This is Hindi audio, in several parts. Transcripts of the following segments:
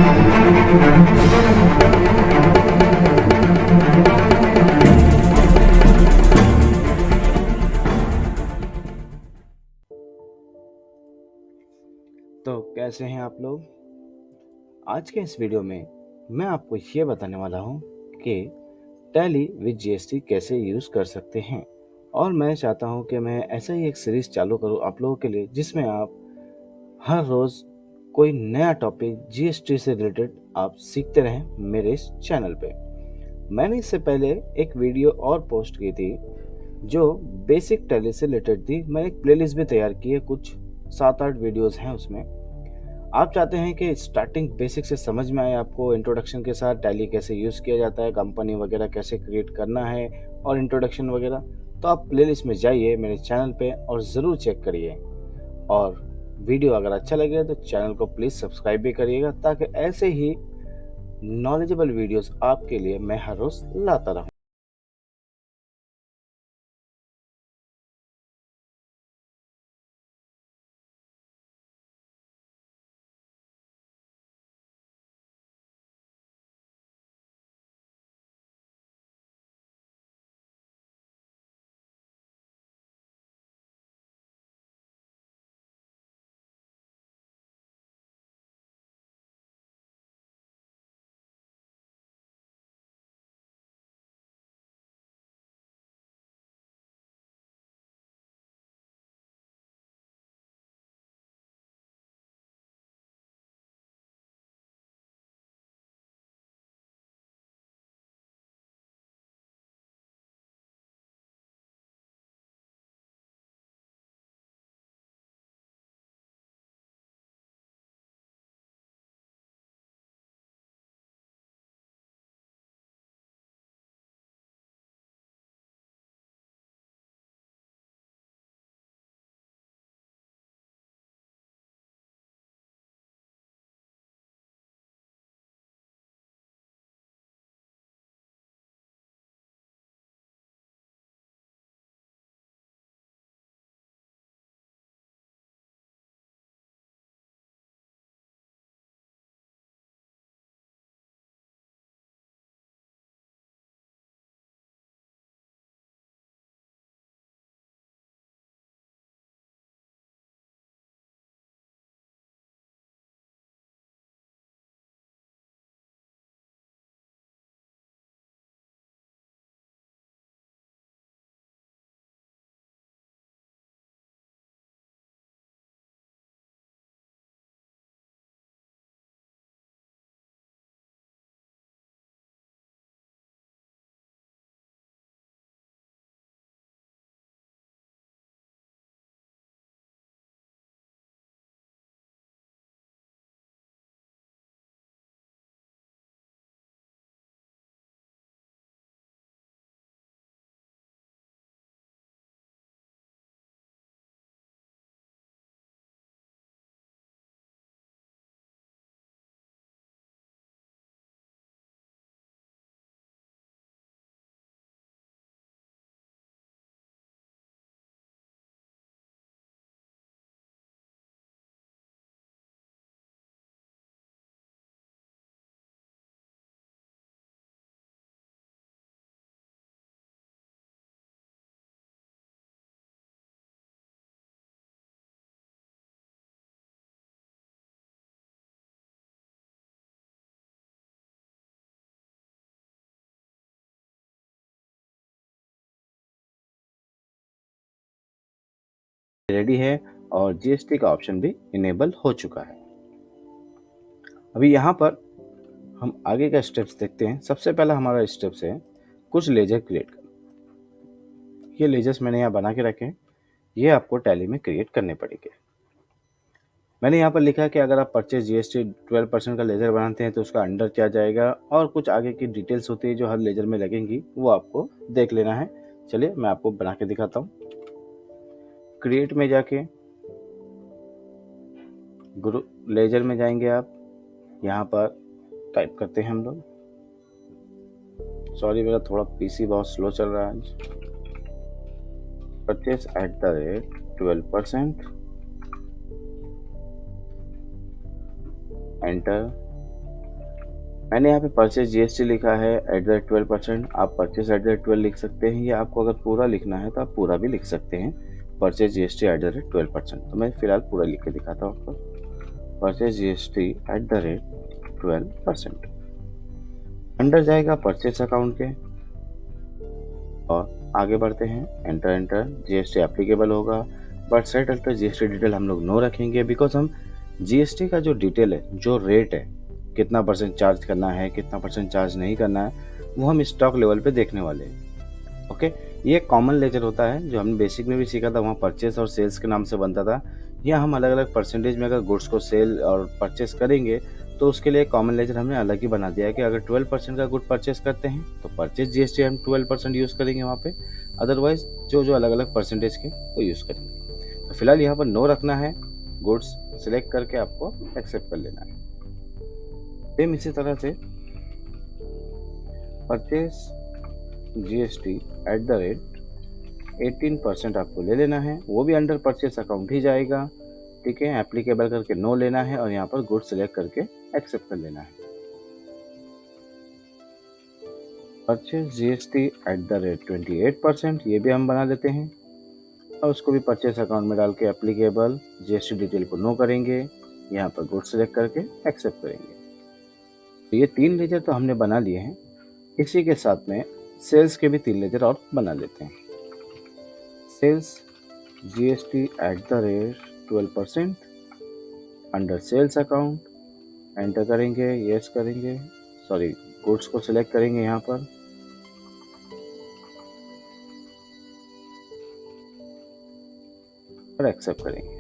तो कैसे हैं आप लोग? आज के इस वीडियो में मैं आपको ये बताने वाला हूँ कि टैली विद जीएसटी कैसे यूज़ कर सकते हैं। और मैं चाहता हूँ कि मैं ऐसा ही एक सीरीज़ चालू करूँ आप लोगों के लिए, जिसमें आप हर रोज़ कोई नया टॉपिक जीएसटी से रिलेटेड आप सीखते रहें मेरे इस चैनल पे। मैंने इससे पहले एक वीडियो और पोस्ट की थी जो बेसिक टैली से रिलेटेड थी। मैंने एक प्लेलिस्ट भी तैयार की है, कुछ 7-8 वीडियोज़ हैं उसमें। आप चाहते हैं कि स्टार्टिंग बेसिक से समझ में आए, आपको इंट्रोडक्शन के साथ टैली कैसे यूज़ किया जाता है, कंपनी वगैरह कैसे क्रिएट करना है और इंट्रोडक्शन वगैरह, तो आप प्लेलिस्ट में जाइए मेरे चैनल पे और ज़रूर चेक करिए। और वीडियो अगर अच्छा लगे तो चैनल को प्लीज़ सब्सक्राइब भी करिएगा, ताकि ऐसे ही नॉलेजेबल वीडियोस आपके लिए मैं हर रोज़ लाता रहूँ। रेडी है और जीएसटी का ऑप्शन भी इनेबल हो चुका है। अभी यहाँ पर हम आगे का स्टेप्स देखते हैं। सबसे पहला हमारा स्टेप्स है कुछ लेजर क्रिएट करना। ये लेजर्स मैंने यहाँ बना के रखे हैं, ये आपको टैली में क्रिएट करने पड़ेंगे। मैंने यहाँ पर लिखा है कि अगर आप परचेज जीएसटी 12% का लेजर बनाते हैं तो उसका अंडर क्या जाएगा, और कुछ आगे की डिटेल्स होती है जो हर लेजर में लगेंगी, वो आपको देख लेना है। चलिए मैं आपको बना के दिखाता हूँ। क्रिएट में जाके ग्रुप लेजर में जाएंगे आप। यहाँ पर टाइप करते हैं हम लोग, सॉरी मेरा थोड़ा पीसी बहुत स्लो चल रहा है आज। Purchase at the rate 12%, enter. मैंने यहाँ पे परचेज जीएसटी लिखा है @12%। आप परचेज @12 लिख सकते हैं, या आपको अगर पूरा लिखना है तो आप पूरा भी लिख सकते हैं, परचेज जीएसटी @12%। तो मैं फिलहाल पूरा लिख के दिखाता हूँ आपको, परचेज जीएसटी @12%। अंडर जाएगा परचेज अकाउंट के और आगे बढ़ते हैं। एंटर जीएसटी एप्लीकेबल होगा, but set alter GST detail हम लोग नो रखेंगे, बिकॉज हम जीएसटी का जो डिटेल है, जो रेट है, कितना परसेंट चार्ज करना है, कितना परसेंट चार्ज नहीं करना है, वो हम स्टॉक लेवल पे देखने वाले हैं। ओके, ये कॉमन लेजर होता है जो हमने बेसिक में भी सीखा था, वहाँ परचेस और सेल्स के नाम से बनता था। यहाँ हम अलग अलग परसेंटेज में अगर गुड्स को सेल और परचेस करेंगे तो उसके लिए कॉमन लेजर हमने अलग ही बना दिया है कि अगर 12% का गुड परचेस करते हैं तो परचेज जीएसटी हम 12% यूज़ करेंगे वहाँ पे, अदरवाइज जो जो अलग अलग परसेंटेज के वो यूज़ करेंगे। तो फिलहाल यहाँ पर नो रखना है, गुड्स सिलेक्ट करके आपको एक्सेप्ट कर लेना है। सेम इसी तरह से परचेज जीएसटी @18% आपको ले लेना है, वो भी अंडर परचेस अकाउंट ही जाएगा। ठीक है, एप्लीकेबल करके नो लेना है और यहाँ पर गुड सिलेक्ट करके एक्सेप्ट कर लेना है। परचेज जीएसटी @28%, ये भी हम बना लेते हैं और उसको भी परचेस अकाउंट में डाल के एप्लीकेबल जीएसटी डिटेल को नो करेंगे, यहाँ पर गुड सिलेक्ट करके एक्सेप्ट करेंगे। तो ये 3 लेजर तो हमने बना लिए हैं, इसी के साथ में सेल्स के भी 3 लेजर और बना लेते हैं। Sales GST @12% under sales account, enter करेंगे, यस करेंगे, सॉरी गुड्स को सिलेक्ट करेंगे यहाँ पर और एक्सेप्ट करेंगे।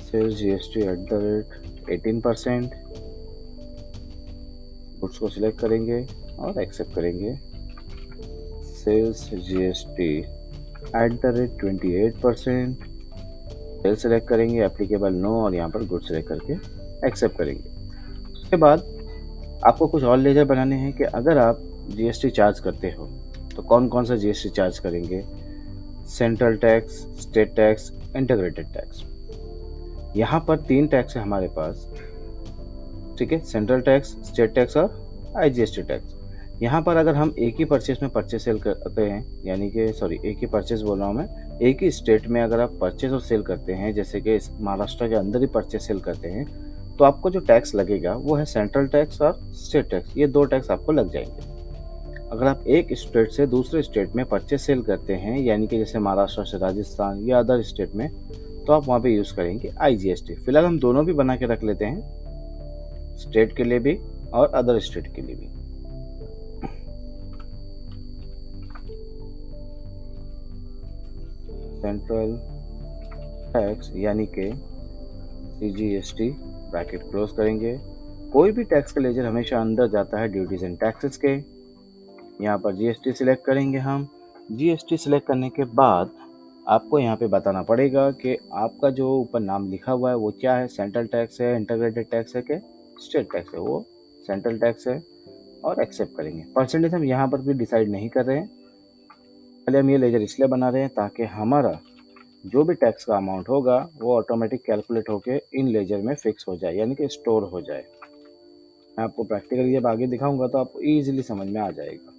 सेल्स जीएसटी @18%, गुड्स को सिलेक्ट करेंगे और एक्सेप्ट करेंगे। सेल्स जीएसटी @28%, सेल सेलेक्ट करेंगे, एप्लीकेबल नो और यहाँ पर गुड सेलेक्ट करके एक्सेप्ट करेंगे। उसके बाद आपको कुछ और लेजर बनाने हैं कि अगर आप जीएसटी चार्ज करते हो तो कौन कौन सा जीएसटी चार्ज करेंगे। Central tax, state tax, integrated tax. यहाँ पर 3 टैक्स है हमारे पास। ठीक है, सेंट्रल टैक्स, स्टेट टैक्स और आईजीएसटी टैक्स। यहाँ पर अगर हम एक ही परचेस में परचेस सेल करते हैं, यानी कि सॉरी एक ही परचेस बोल रहा हूँ मैं, एक ही स्टेट में अगर आप परचेस और सेल करते हैं, जैसे कि महाराष्ट्र के अंदर ही परचेस सेल करते हैं, तो आपको जो टैक्स लगेगा वो है सेंट्रल टैक्स और स्टेट टैक्स। ये 2 टैक्स आपको लग जाएंगे। अगर आप एक स्टेट से दूसरे स्टेट में परचेस सेल करते हैं, यानी कि जैसे महाराष्ट्र से राजस्थान या अदर स्टेट में, तो आप वहाँ पे यूज़ करेंगे आईजीएसटी। फिलहाल हम दोनों भी बना के रख लेते हैं, स्टेट के लिए भी और अदर स्टेट के लिए भी। सेंट्रल टैक्स यानी कि सीजीएसटी, ब्रैकेट क्लोज करेंगे। कोई भी टैक्स का लेजर हमेशा अंदर जाता है ड्यूटीज एंड टैक्सेस के। यहाँ पर जीएसटी सिलेक्ट करेंगे हम। जीएसटी सिलेक्ट करने के बाद आपको यहाँ पे बताना पड़ेगा कि आपका जो ऊपर नाम लिखा हुआ है वो क्या है, सेंट्रल टैक्स है, इंटीग्रेटेड टैक्स है कि स्टेट टैक्स है। वो सेंट्रल टैक्स है और एक्सेप्ट करेंगे। परसेंटेज हम यहाँ पर भी डिसाइड नहीं कर रहे हैं, पहले हम ये लेजर इसलिए बना रहे हैं ताकि हमारा जो भी टैक्स का अमाउंट होगा वो ऑटोमेटिक कैलकुलेट होके इन लेजर में फिक्स हो जाए, यानी कि स्टोर हो जाए। मैं आपको प्रैक्टिकली जब आगे दिखाऊंगा तो आपको ईजिली समझ में आ जाएगा।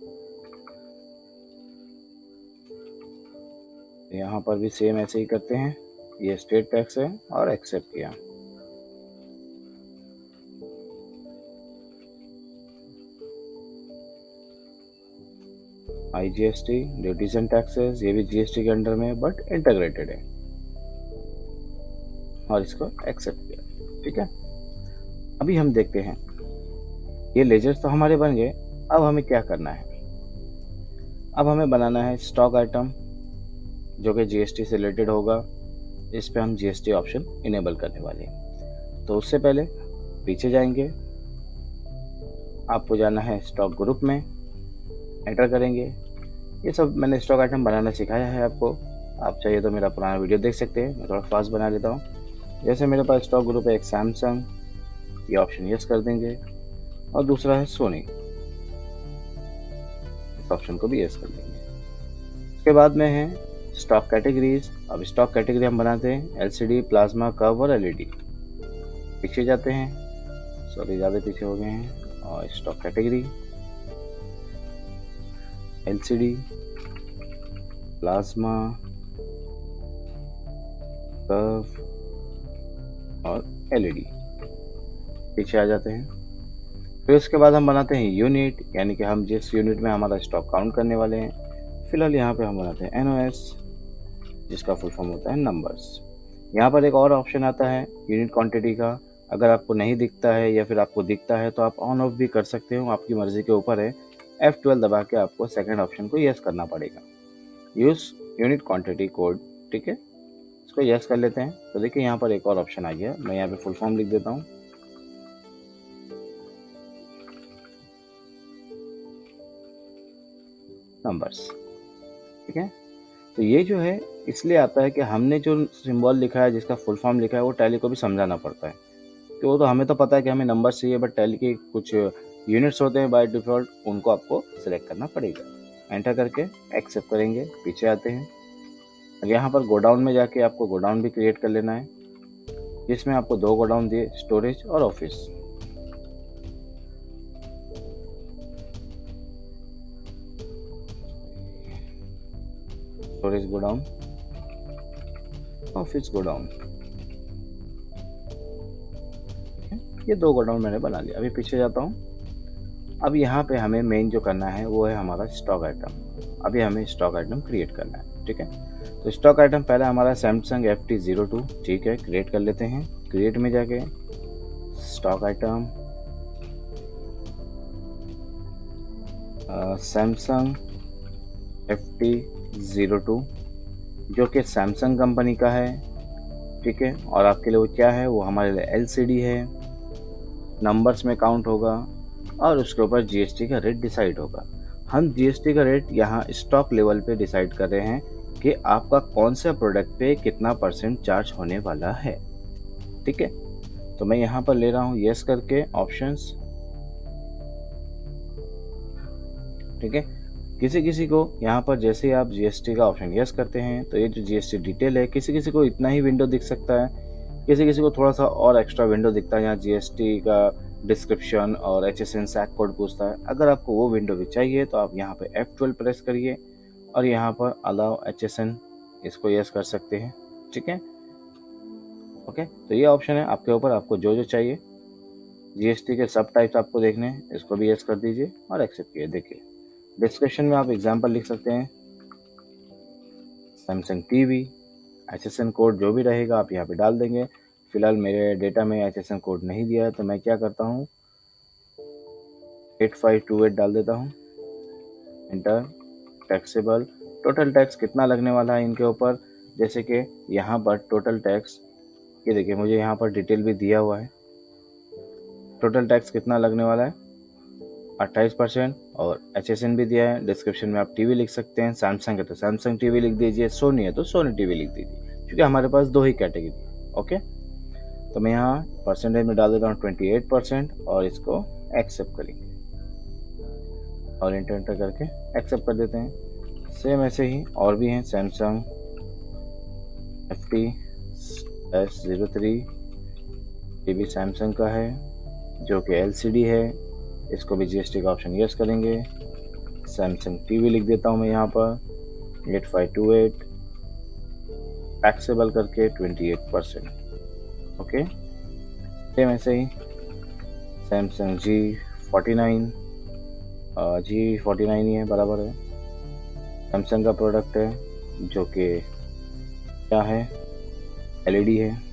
यहाँ पर भी सेम ऐसे ही करते हैं, ये स्टेट टैक्स है और एक्सेप्ट किया। आईजीएसटी, ड्यूटीज एंड टैक्सेस, ये भी जीएसटी के अंडर में है बट इंटीग्रेटेड है और इसको एक्सेप्ट किया। ठीक है, अभी हम देखते हैं ये लेजर्स तो हमारे बन गए। अब हमें क्या करना है, अब हमें बनाना है स्टॉक आइटम जो कि जीएसटी से रिलेटेड होगा। इस पे हम जीएसटी ऑप्शन इनेबल करने वाले हैं। तो उससे पहले पीछे जाएंगे, आपको जाना है स्टॉक ग्रुप में, एंटर करेंगे। ये सब मैंने स्टॉक आइटम बनाना सिखाया है आपको, आप चाहिए तो मेरा पुराना वीडियो देख सकते हैं, मैं थोड़ा फास्ट बना लेता हूँ। जैसे मेरे पास स्टॉक ग्रुप है एक सैमसंग, ये ऑप्शन यस कर देंगे, और दूसरा है सोनी, इस ऑप्शन को भी यस कर देंगे। उसके बाद में है स्टॉक कैटेगरीज। अब स्टॉक कैटेगरी हम बनाते हैं एलसीडी, प्लाज्मा, कर्व और एलईडी। पीछे जाते हैं, सॉरी ज़्यादा पीछे हो गए हैं। और stock category, LCD, plasma, curve और एलईडी पीछे आ जाते हैं। फिर उसके बाद हम बनाते हैं यूनिट, यानी कि हम जिस यूनिट में हमारा स्टॉक काउंट करने वाले हैं। फिलहाल यहाँ पे हम बनाते हैं एनओएस, जिसका फुल फॉर्म होता है नंबर्स। यहाँ पर एक और ऑप्शन आता है यूनिट क्वांटिटी का। अगर आपको नहीं दिखता है या फिर आपको दिखता है तो आप ऑन ऑफ भी कर सकते हो, आपकी मर्जी के ऊपर है। F12 दबा के आपको सेकंड ऑप्शन को यस करना पड़ेगा, यूज यूनिट क्वांटिटी कोड। ठीक है, इसको यस कर लेते हैं। तो देखिए यहाँ पर एक और ऑप्शन आ गया, मैं यहाँ पे फुल फॉर्म लिख देता हूँ, नंबर्स। ठीक है, तो ये जो है इसलिए आता है कि हमने जो सिंबल लिखा है, जिसका फुल फॉर्म लिखा है, वो टैली को भी समझाना पड़ता है। कि वो तो हमें तो पता है कि हमें नंबर चाहिए, बट टैली के कुछ यूनिट्स होते हैं बाय डिफॉल्ट, उनको आपको सिलेक्ट करना पड़ेगा। एंटर करके एक्सेप्ट करेंगे, पीछे आते हैं। और यहाँ पर गोडाउन में जाके आपको गोडाउन भी क्रिएट कर लेना है, जिसमें आपको 2 गोडाउन दिए, स्टोरेज और office. Storage godown, office godown, ये 2 गोडाउन मैंने बना लिया। अभी पीछे जाता हूँ। अब यहाँ पे हमें मेन जो करना है वो है हमारा स्टॉक आइटम। अभी हमें स्टॉक आइटम क्रिएट करना है। ठीक है, तो स्टॉक आइटम पहला हमारा सैमसंग FT02। ठीक है, क्रिएट कर लेते हैं। क्रिएट में जाके स्टॉक आइटम सैमसंग FT02, जो कि सैमसंग कंपनी का है। ठीक है, और आपके लिए वो क्या है, वो हमारे लिए LCD है, नंबर्स में काउंट होगा और उसके ऊपर GST का रेट डिसाइड होगा। हम GST का रेट यहाँ स्टॉक लेवल पे डिसाइड कर रहे हैं कि आपका कौन सा प्रोडक्ट पे कितना % चार्ज होने वाला है। ठीक है, तो मैं यहाँ पर ले रहा हूँ यस करके ऑप्शंस। ठीक है, किसी किसी को यहाँ पर जैसे ही आप GST का ऑप्शन यस करते हैं तो ये जो GST डिटेल है, किसी किसी को इतना ही विंडो दिख सकता है, किसी किसी को थोड़ा सा और एक्स्ट्रा विंडो दिखता है, यहाँ GST का डिस्क्रिप्शन और HSN सैक कोड पूछता है। अगर आपको वो विंडो भी चाहिए तो आप यहाँ पे F12 प्रेस करिए और यहाँ पर अलाउ HSN, इसको यस कर सकते हैं। ठीक है, ओके, तो ये ऑप्शन है आपके ऊपर, आपको जो जो चाहिए। GST के सब टाइप्स आपको देखने हैं, इसको भी यस कर दीजिए और एक्सेप्ट किए। देखिए डिस्क्रिप्शन में आप एग्जाम्पल लिख सकते हैं, सैमसंग TV, HSN कोड जो भी रहेगा आप यहाँ पे डाल देंगे। फिलहाल मेरे डेटा में HSN कोड नहीं दिया है, तो मैं क्या करता हूँ, 8528 डाल देता हूँ। इंटर, टैक्सेबल, टोटल टैक्स कितना लगने वाला है इनके ऊपर, जैसे कि यहाँ पर टोटल टैक्स, ये देखिए मुझे यहाँ पर डिटेल भी दिया हुआ है। टोटल टैक्स कितना लगने वाला है, 28%, और HSN भी दिया है। डिस्क्रिप्शन में आप TV लिख सकते हैं, सैमसंग है तो सैमसंग TV लिख दीजिए, सोनी है तो सोनी TV लिख दीजिए, क्योंकि हमारे पास 2 ही कैटेगरी है। ओके, तो मैं यहाँ परसेंटेज में डाल देता हूँ 28% और इसको एक्सेप्ट करेंगे और इंटर करके एक्सेप्ट कर देते हैं। सेम ऐसे ही और भी हैं, सैमसंग FT-S03, ये भी सैमसंग का है, जो कि LCD है, इसको भी GST का ऑप्शन यस करेंगे। सैमसंग TV लिख देता हूँ मैं यहाँ पर 8528, टैक्सेबल करके 28%। ओके, सेम ऐसे ही सैमसंग G49, G49 ही है, बराबर है, सैमसंग का प्रोडक्ट है, जो कि क्या है, LED है।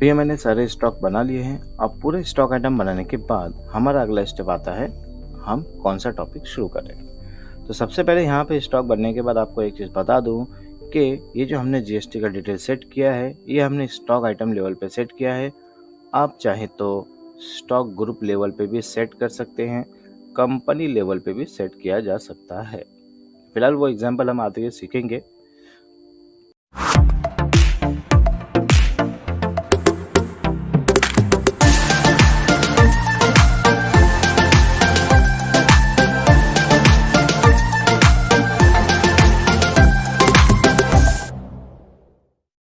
तो ये मैंने सारे स्टॉक बना लिए हैं। अब पूरे स्टॉक आइटम बनाने के बाद हमारा अगला स्टेप आता है, हम कौन सा टॉपिक शुरू करें। तो सबसे पहले यहाँ पे स्टॉक बनने के बाद आपको एक चीज़ बता दूँ कि ये जो हमने जीएसटी का डिटेल सेट किया है, ये हमने स्टॉक आइटम लेवल पे सेट किया है। आप चाहे तो स्टॉक ग्रुप लेवल पे भी सेट कर सकते हैं, कंपनी लेवल पे भी सेट किया जा सकता है। फिलहाल वो एग्जाम्पल हम आगे सीखेंगे।